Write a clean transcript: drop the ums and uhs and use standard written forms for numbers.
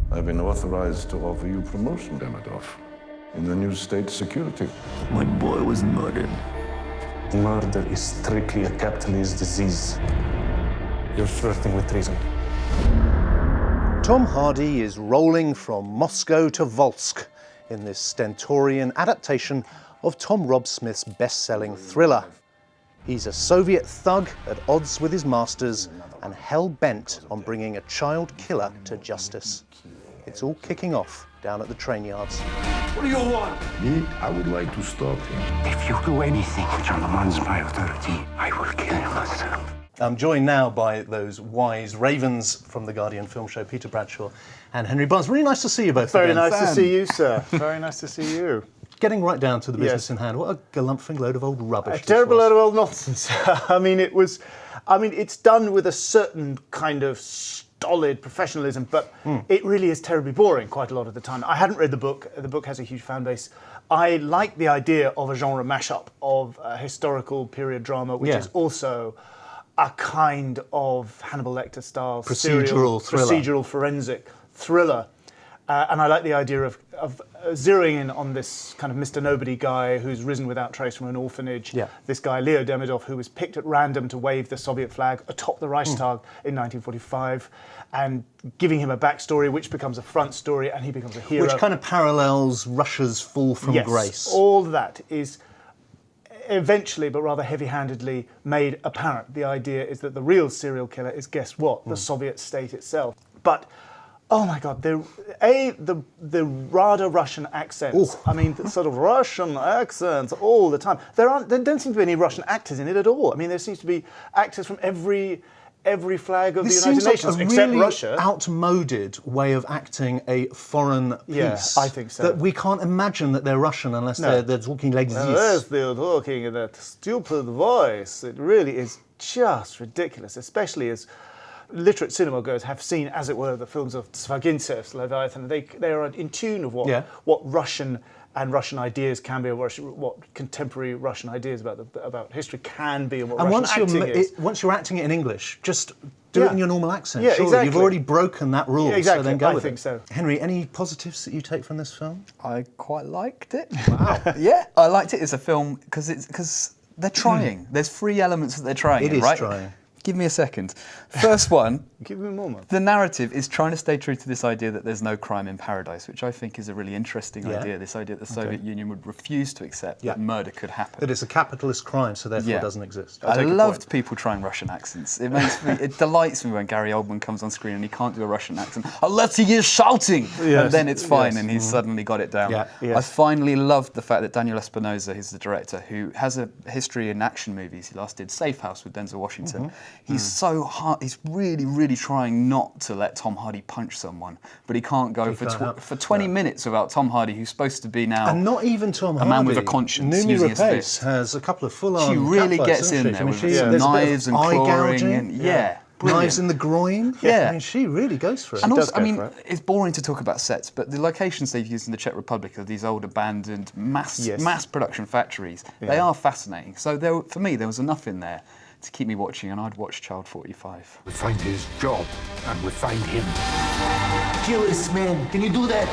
I've been authorized to offer you promotion, Demidov, in the new state security. My boy was murdered. Murder is strictly a capitalist disease. You're flirting with treason. Tom Hardy is rolling from Moscow to Volsk in this stentorian adaptation of Tom Rob Smith's best-selling thriller. He's a Soviet thug at odds with his masters and hell-bent on bringing a child killer to justice. It's all kicking off down at the train yards. What do you want? Me, I would like to stop him. If you do anything which undermines my authority, I will kill you myself. I'm joined now by those wise ravens from the Guardian film show, Peter Bradshaw and Henry Barnes. Really nice to see you both Very again. nice to see you, sir. Very nice to see you. Getting right down to the business Yes. in hand, what a galumphing load of old rubbish. A this terrible was. load of old nonsense. It's done with a certain kind of stolid professionalism, but it really is terribly boring quite a lot of the time. I hadn't read the book. The book has a huge fan base. I like the idea of a genre mashup of a historical period drama, which is also a kind of Hannibal Lecter style procedural forensic thriller. And I like the idea of zeroing in on this kind of Mr. Nobody guy who's risen without trace from an orphanage. Yeah. This guy, Leo Demidov, who was picked at random to wave the Soviet flag atop the Reichstag in 1945, and giving him a backstory which becomes a front story, and he becomes a hero. Which kind of parallels Russia's fall from Yes, grace. all that is eventually, but rather heavy-handedly, made apparent. The idea is that the real serial killer is, guess what, the Soviet state itself. But oh my God, the rather Russian accents. Ooh. I mean, the sort of Russian accents all the time. There don't seem to be any Russian actors in it at all. I mean, there seems to be actors from every flag of the United Nations, except really Russia. Outmoded way of acting a foreign piece. Yeah, I think so. That we can't imagine that they're Russian unless they're talking like Yes, this. they're talking in that stupid voice. It really is just ridiculous, especially as literate cinema goers have seen, as it were, the films of Zvagintsev's Leviathan. They are in tune of what Russian and Russian ideas can be, or what contemporary Russian ideas about history can be, and what Russian acting is. Once you're acting it in English, just do it in your normal accent. Yeah, Surely. exactly. You've already broken that rule, exactly. so then go I with think it. so. Henry, any positives that you take from this film? I quite liked it. Wow. Yeah, I liked it as a film because they're trying. There's 3 elements that they're trying. It is right? trying. Give me a second. First one, Give me a moment. the narrative is trying to stay true to this idea that there's no crime in paradise, which I think is a really interesting idea. This idea that the Soviet Union would refuse to accept that murder could happen. That it's a capitalist crime, so therefore it doesn't exist. I loved people trying Russian accents. It delights me when Gary Oldman comes on screen and he can't do a Russian accent unless he is shouting, and then it's fine and he's suddenly got it down. I finally loved the fact that Daniel Espinosa, who's the director, who has a history in action movies. He last did Safe House with Denzel Washington. He's so hard. He's really, really trying not to let Tom Hardy punch someone, but he can't go for 20 minutes without Tom Hardy, who's supposed to be now and not even Tom Hardy. A man with a conscience, Numi using his Rapace fist. has a couple of full-on. She really cat fights, gets doesn't in she? there with there's a bit knives of and eye clawing gouging, and knives brilliant. in the groin. Yeah. I mean, she really goes for it. And She also, does go for it. it's boring to talk about sets, but the locations they've used in the Czech Republic are these old abandoned mass production factories. They are fascinating. So for me, there was enough in there to keep me watching, and I'd watch Child 45. We find his job, and we find him. Kill this man. Can you do that?